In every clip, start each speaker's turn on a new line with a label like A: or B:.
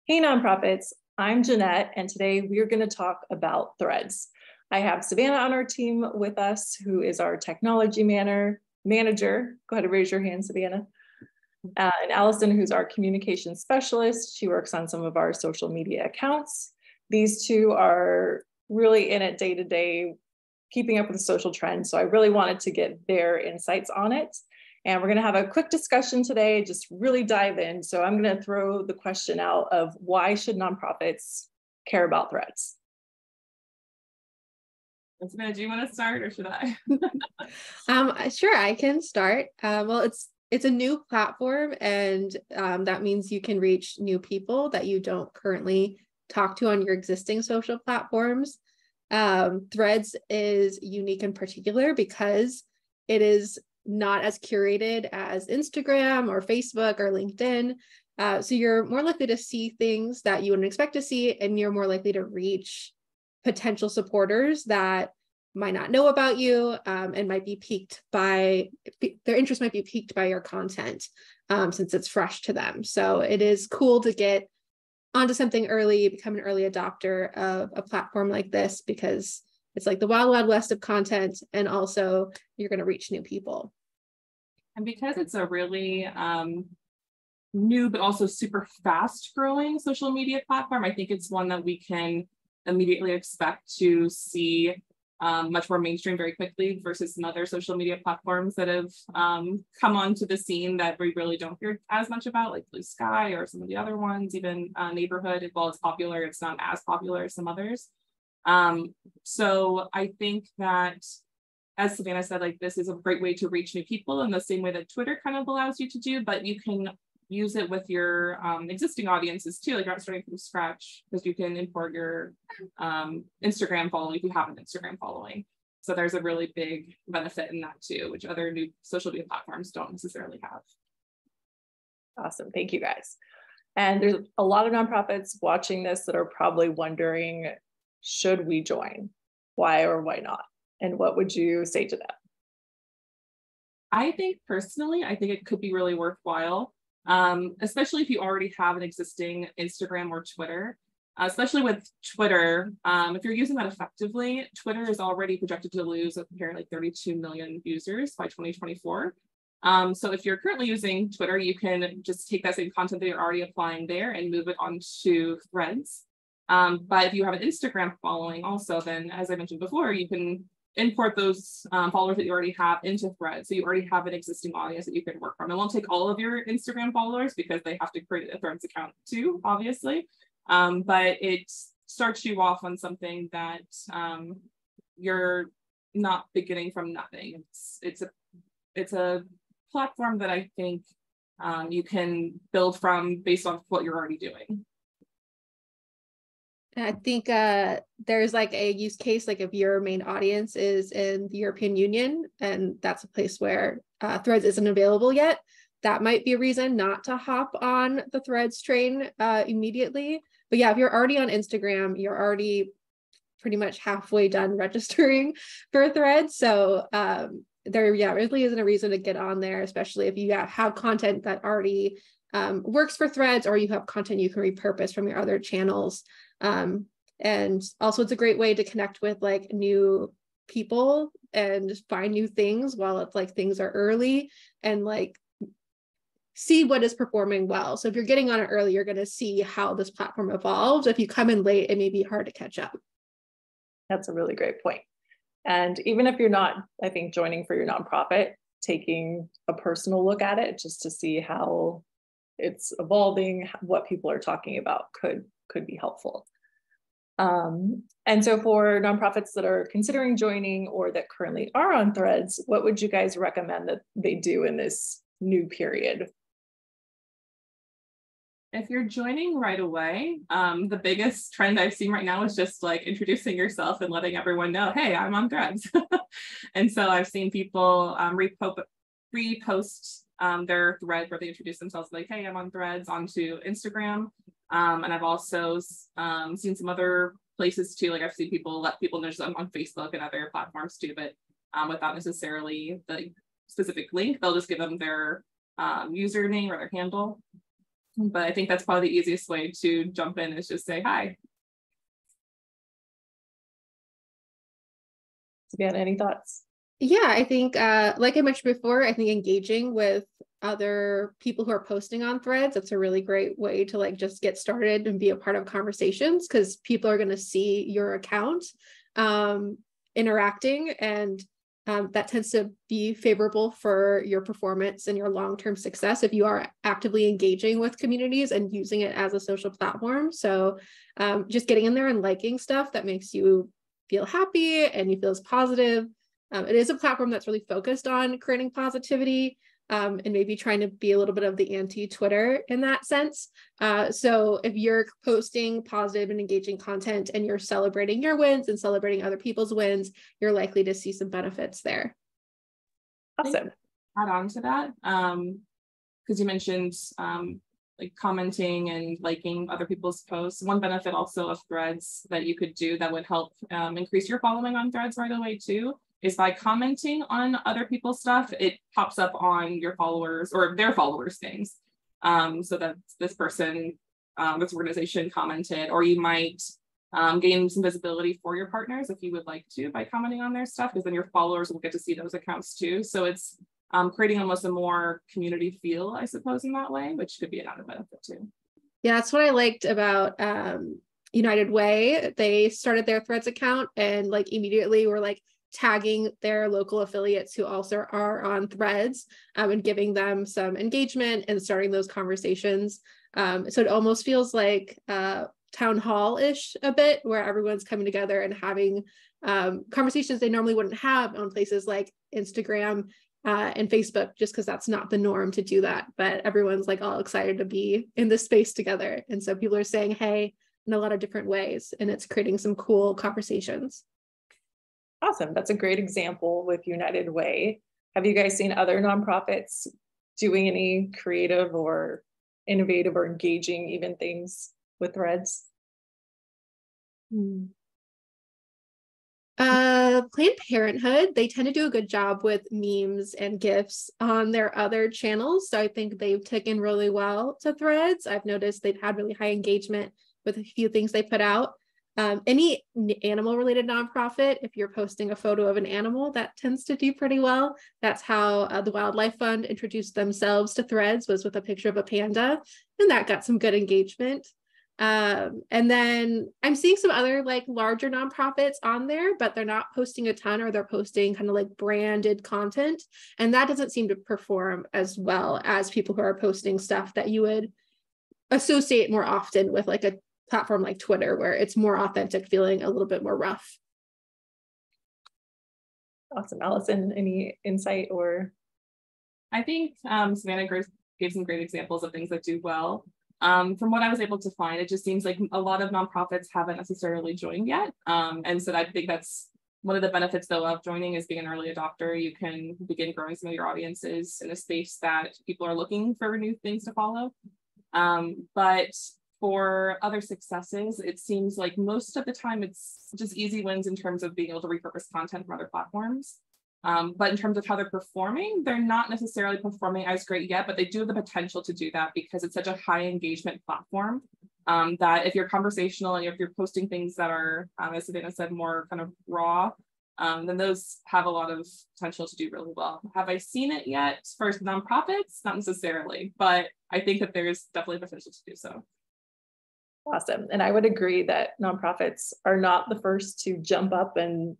A: Hey nonprofits, I'm Jeanette, and today we are going to talk about threads. I have Savannah on our team with us, who is our technology manager. Go ahead and raise your hand, Savannah. And Allison, who's our communication specialist. She works on some of our social media accounts. These two are really in it day to day, keeping up with the social trends. So I really wanted to get their insights on it. And we're going to have a quick discussion today, just really dive in. So I'm going to throw the question out of why should nonprofits care about threads?
B: Savannah, do you want to start or should I?
C: Sure, I can start. Well, it's a new platform, and that means you can reach new people that you don't currently talk to on your existing social platforms. Threads is unique in particular because it is not as curated as Instagram or Facebook or LinkedIn. So you're more likely to see things that you wouldn't expect to see, and you're more likely to reach potential supporters that might not know about you and might be piqued by, their interest might be piqued by your content since it's fresh to them. So it is cool to get onto something early, become an early adopter of a platform like this, because it's like the wild, wild west of content, and also you're going to reach new people.
B: And because it's a really new, but also super fast growing social media platform, I think it's one that we can immediately expect to see much more mainstream very quickly versus some other social media platforms that have come onto the scene that we really don't hear as much about, like Blue Sky or some of the other ones. Even Neighborhood, while it's popular, it's not as popular as some others. So I think that, as Savannah said, like this is a great way to reach new people in the same way that Twitter kind of allows you to do, but you can use it with your existing audiences too. Like you're not starting from scratch, because you can import your Instagram following if you have an Instagram following. So there's a really big benefit in that too, which other new social media platforms don't necessarily have.
A: Awesome, thank you guys. And there's a lot of nonprofits watching this that are probably wondering, should we join? Why or why not? And what would you say to them?
B: I think personally, I think it could be really worthwhile. Especially if you already have an existing Instagram or Twitter, especially with Twitter. If you're using that effectively, Twitter is already projected to lose apparently 32 million users by 2024. So if you're currently using Twitter, you can just take that same content that you're already applying there and move it onto Threads. But if you have an Instagram following also, then as I mentioned before, you can import those followers that you already have into Threads. So you already have an existing audience that you can work from. It won't take all of your Instagram followers because they have to create a Threads account too, obviously. But it starts you off on something that you're not beginning from nothing. It's a platform that I think you can build from based on what you're already doing.
C: I think there's like a use case, like if your main audience is in the European Union and that's a place where Threads isn't available yet, that might be a reason not to hop on the Threads train immediately. But yeah, if you're already on Instagram, you're already pretty much halfway done registering for Threads. So there really isn't a reason to get on there, especially if you have content that already works for Threads, or you have content you can repurpose from your other channels. And also it's a great way to connect with like new people and find new things while it's like things are early, and like see what is performing well. So if you're getting on it early, you're going to see how this platform evolves. If you come in late, it may be hard to catch up.
A: That's a really great point. And even if you're not, I think, joining for your nonprofit, taking a personal look at it just to see how it's evolving, what people are talking about could be helpful. And so for nonprofits that are considering joining or that currently are on Threads, what would you guys recommend that they do in this new period?
B: If you're joining right away, the biggest trend I've seen right now is just like introducing yourself and letting everyone know, hey, I'm on Threads. And so I've seen people repost their thread where they introduce themselves like, hey, I'm on Threads, onto Instagram. And I've also seen some other places too. Like I've seen people let people know on Facebook and other platforms too, but without necessarily the specific link, they'll just give them their username or their handle. But I think that's probably the easiest way to jump in is just say hi.
A: Savannah, any thoughts?
C: Yeah, I think, like I mentioned before, I think engaging with other people who are posting on threads, that's a really great way to like just get started and be a part of conversations, because people are going to see your account interacting, and that tends to be favorable for your performance and your long-term success if you are actively engaging with communities and using it as a social platform. So just getting in there and liking stuff that makes you feel happy and you feel positive. It is a platform that's really focused on creating positivity, and maybe trying to be a little bit of the anti-Twitter in that sense. So if you're posting positive and engaging content and you're celebrating your wins and celebrating other people's wins, you're likely to see some benefits there.
A: Awesome.
B: Add on to that, because you mentioned like commenting and liking other people's posts. One benefit also of threads that you could do that would help increase your following on threads right away too is by commenting on other people's stuff. It pops up on your followers or their followers things. So that this person, this organization commented, or you might gain some visibility for your partners if you would like to by commenting on their stuff, because then your followers will get to see those accounts too. So it's creating almost a more community feel, I suppose, in that way, which could be another benefit too.
C: Yeah, that's what I liked about United Way. They started their Threads account and like immediately were like tagging their local affiliates who also are on Threads, and giving them some engagement and starting those conversations. So it almost feels like town hall-ish a bit, where everyone's coming together and having conversations they normally wouldn't have on places like Instagram and Facebook, just because that's not the norm to do that. But everyone's like all excited to be in this space together. And so people are saying hey in a lot of different ways, and it's creating some cool conversations.
A: Awesome. That's a great example with United Way. Have you guys seen other nonprofits doing any creative or innovative or engaging even things with threads?
C: Planned Parenthood, they tend to do a good job with memes and GIFs on their other channels. So I think they've taken really well to threads. I've noticed they've had really high engagement with a few things they put out. Any animal related nonprofit, if you're posting a photo of an animal, that tends to do pretty well. That's how the Wildlife Fund introduced themselves to threads, was with a picture of a panda, and that got some good engagement. And then I'm seeing some other like larger nonprofits on there, but they're not posting a ton, or they're posting kind of like branded content. And that doesn't seem to perform as well as people who are posting stuff that you would associate more often with like a platform like Twitter, where it's more authentic feeling, a little bit more rough.
A: Awesome. Allison, any insight? Or
B: I think Savannah gave some great examples of things that do well. From what I was able to find, it just seems like a lot of nonprofits haven't necessarily joined yet. And so I think that's one of the benefits though of joining, is being an early adopter. You can begin growing some of your audiences in a space that people are looking for new things to follow. But for other successes, it seems like most of the time it's just easy wins in terms of being able to repurpose content from other platforms. But in terms of how they're performing, they're not necessarily performing as great yet, but they do have the potential to do that because it's such a high engagement platform that if you're conversational and if you're posting things that are, as Savannah said, more kind of raw, then those have a lot of potential to do really well. Have I seen it yet for nonprofits? Not necessarily, but I think that there's definitely potential to do so.
A: Awesome. And I would agree that nonprofits are not the first to jump up and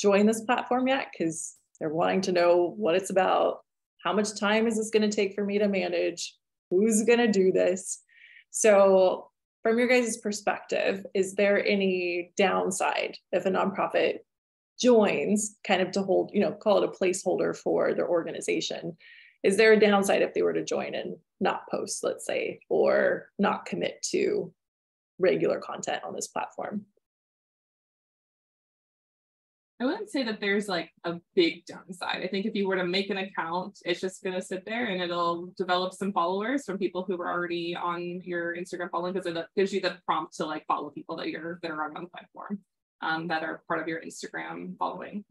A: join this platform yet, because they're wanting to know what it's about. How much time is this going to take for me to manage? Who's going to do this? So from your guys' perspective, is there any downside if a nonprofit joins kind of to hold, call it a placeholder for their organization? Is there a downside if they were to join and not post, let's say, or not commit to regular content on this platform?
B: I wouldn't say that there's like a big downside. I think if you were to make an account, it's just going to sit there and it'll develop some followers from people who are already on your Instagram following, because it gives you the prompt to like follow people that are on the platform that are part of your Instagram following.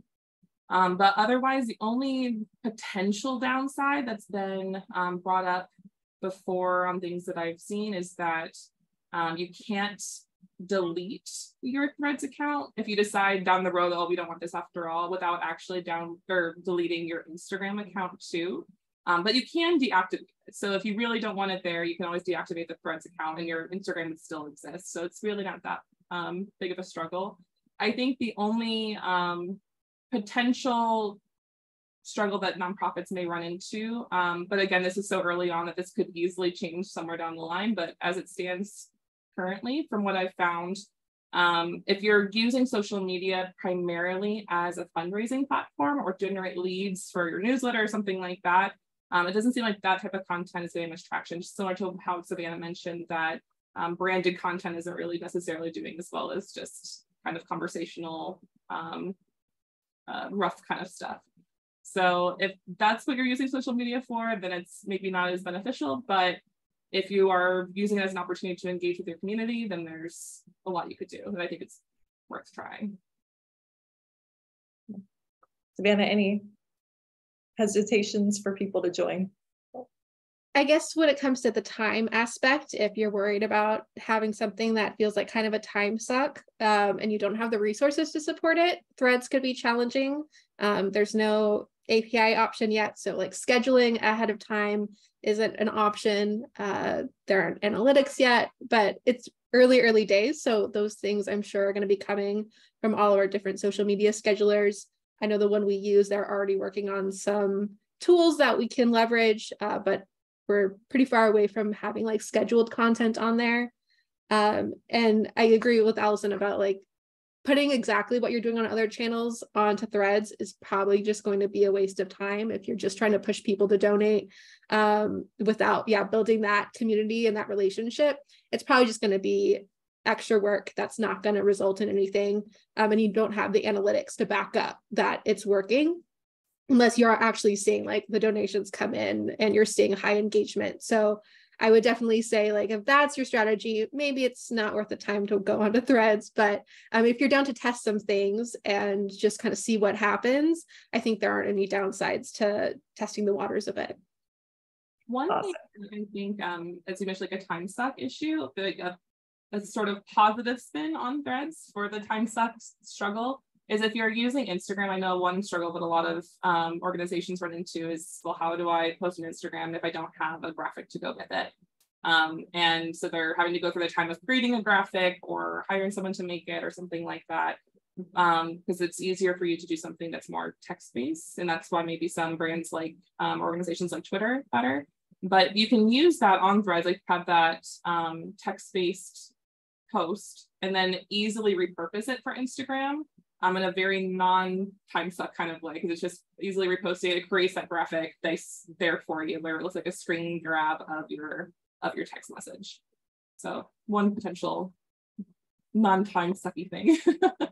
B: But otherwise, the only potential downside that's been brought up before on things that I've seen is that you can't delete your Threads account if you decide down the road, oh, we don't want this after all, without actually deleting your Instagram account too. But you can deactivate it. So if you really don't want it there, you can always deactivate the Threads account and your Instagram would still exist. So it's really not that big of a struggle. I think the only potential struggle that nonprofits may run into, but again, this is so early on that this could easily change somewhere down the line, but as it stands currently, from what I've found, if you're using social media primarily as a fundraising platform or generate leads for your newsletter or something like that, it doesn't seem like that type of content is getting much traction, just similar to how Savannah mentioned that branded content isn't really necessarily doing as well as just kind of conversational, rough kind of stuff. So if that's what you're using social media for, then it's maybe not as beneficial, but if you are using it as an opportunity to engage with your community, then there's a lot you could do, and I think it's worth trying.
A: Savannah, any hesitations for people to join?
C: I guess when it comes to the time aspect, if you're worried about having something that feels like kind of a time suck and you don't have the resources to support it, Threads could be challenging. There's no API option yet. So like scheduling ahead of time isn't an option. There aren't analytics yet, but it's early days. So those things I'm sure are going to be coming from all of our different social media schedulers. I know the one we use, they're already working on some tools that we can leverage, but we're pretty far away from having like scheduled content on there. And I agree with Allison about like putting exactly what you're doing on other channels onto Threads is probably just going to be a waste of time if you're just trying to push people to donate without building that community and that relationship. It's probably just going to be extra work that's not going to result in anything, and you don't have the analytics to back up that it's working unless you're actually seeing like the donations come in and you're seeing high engagement. So I would definitely say like, if that's your strategy, maybe it's not worth the time to go onto Threads, but if you're down to test some things and just kind of see what happens, I think there aren't any downsides to testing the waters of it.
B: One thing I think, as you mentioned, like a time suck issue, like a sort of positive spin on Threads for the time suck struggle is if you're using Instagram. I know one struggle that a lot of organizations run into is, well, how do I post an Instagram if I don't have a graphic to go with it? And so they're having to go through the time of creating a graphic or hiring someone to make it or something like that, because it's easier for you to do something that's more text-based. And that's why maybe some brands like organizations like Twitter better. But you can use that on Threads, like have that text-based post and then easily repurpose it for Instagram. In a very non-time suck kind of way, because it's just easily reposted. It creates that graphic there for you, where it looks like a screen grab of your text message. So one potential non-time sucky thing.
A: Yeah,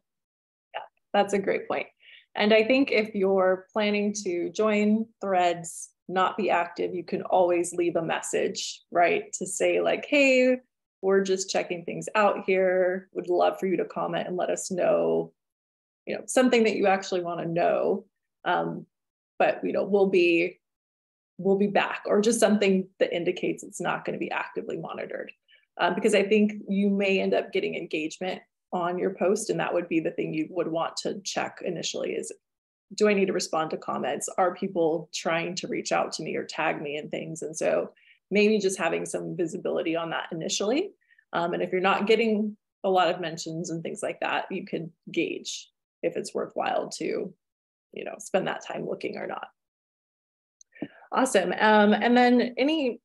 A: that's a great point. And I think if you're planning to join Threads, not be active, you can always leave a message, right? To say like, hey, we're just checking things out here. Would love for you to comment and let us know, something that you actually want to know, but we'll be back, or just something that indicates it's not going to be actively monitored, because I think you may end up getting engagement on your post, and that would be the thing you would want to check initially is, do I need to respond to comments? Are people trying to reach out to me or tag me in things? And so maybe just having some visibility on that initially, and if you're not getting a lot of mentions and things like that, you could gauge if it's worthwhile to, spend that time looking or not. Awesome. And then you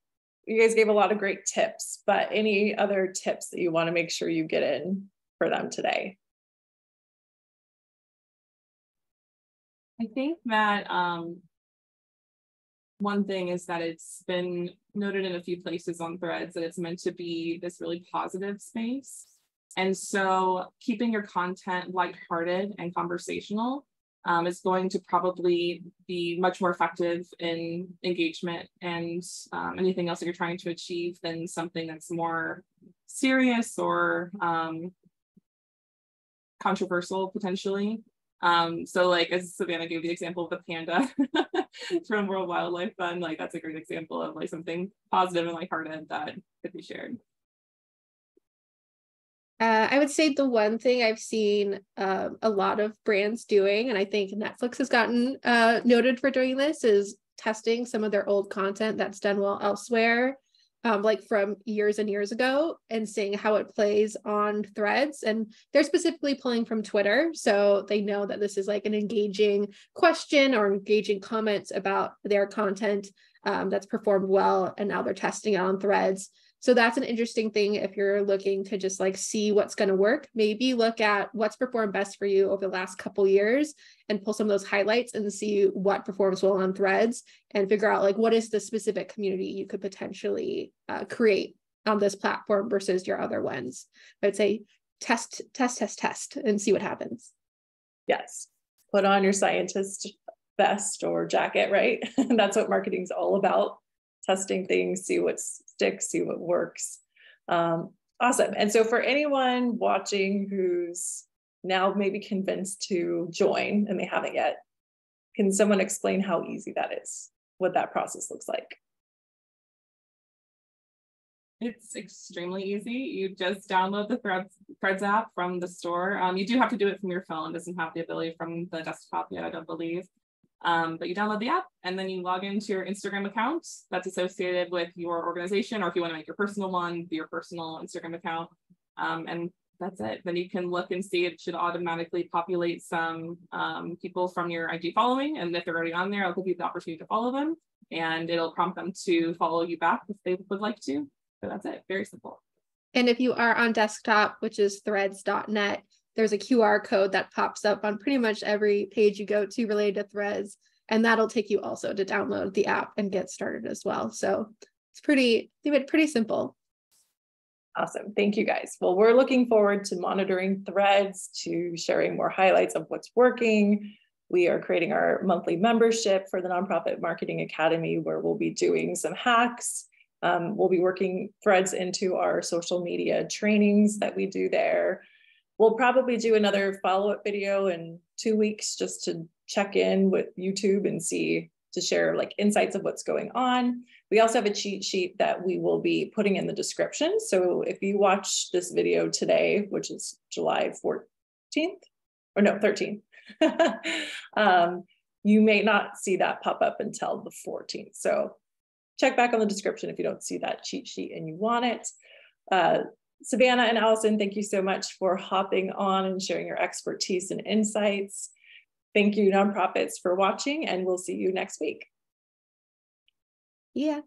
A: guys gave a lot of great tips, but any other tips that you want to make sure you get in for them today?
B: I think that one thing is that it's been noted in a few places on Threads that it's meant to be this really positive space. And so keeping your content lighthearted and conversational is going to probably be much more effective in engagement and anything else that you're trying to achieve than something that's more serious or controversial potentially. So like as Savannah gave the example of the panda from World Wildlife Fund, like that's a great example of like something positive and lighthearted that could be shared.
C: I would say the one thing I've seen a lot of brands doing, and I think Netflix has gotten noted for doing this, is testing some of their old content that's done well elsewhere, like from years and years ago, and seeing how it plays on Threads. And they're specifically pulling from Twitter, so they know that this is like an engaging question or engaging comments about their content that's performed well, and now they're testing it on Threads. So that's an interesting thing if you're looking to just like see what's going to work. Maybe look at what's performed best for you over the last couple years and pull some of those highlights and see what performs well on Threads, and figure out like what is the specific community you could potentially create on this platform versus your other ones. I'd say test and see what happens.
A: Yes. Put on your scientist vest or jacket, right? That's what marketing is all about. Testing things, see what sticks, see what works. Awesome. And so for anyone watching who's now maybe convinced to join and they haven't yet, can someone explain how easy that is, what that process looks like?
B: It's extremely easy. You just download the Threads app from the store. You do have to do it from your phone. It doesn't have the ability from the desktop yet, I don't believe. But you download the app and then you log into your Instagram account that's associated with your organization, or if you want to make your personal one, your personal Instagram account. And that's it. Then you can look and see it should automatically populate some people from your IG following. And if they're already on there, I'll give you the opportunity to follow them, and it'll prompt them to follow you back if they would like to. So that's it. Very simple.
C: And if you are on desktop, which is threads.net, there's a QR code that pops up on pretty much every page you go to related to Threads, and that'll take you also to download the app and get started as well. So it's pretty simple.
A: Awesome. Thank you guys. Well, we're looking forward to monitoring Threads, to sharing more highlights of what's working. We are creating our monthly membership for the Nonprofit Marketing Academy, where we'll be doing some hacks. We'll be working Threads into our social media trainings that we do there. We'll probably do another follow-up video in 2 weeks just to check in with YouTube and to share like insights of what's going on. We also have a cheat sheet that we will be putting in the description. So if you watch this video today, which is July 14th, or no, 13th, you may not see that pop up until the 14th. So check back on the description if you don't see that cheat sheet and you want it. Savannah and Allison, thank you so much for hopping on and sharing your expertise and insights. Thank you, nonprofits, for watching, and we'll see you next week.
C: Yeah.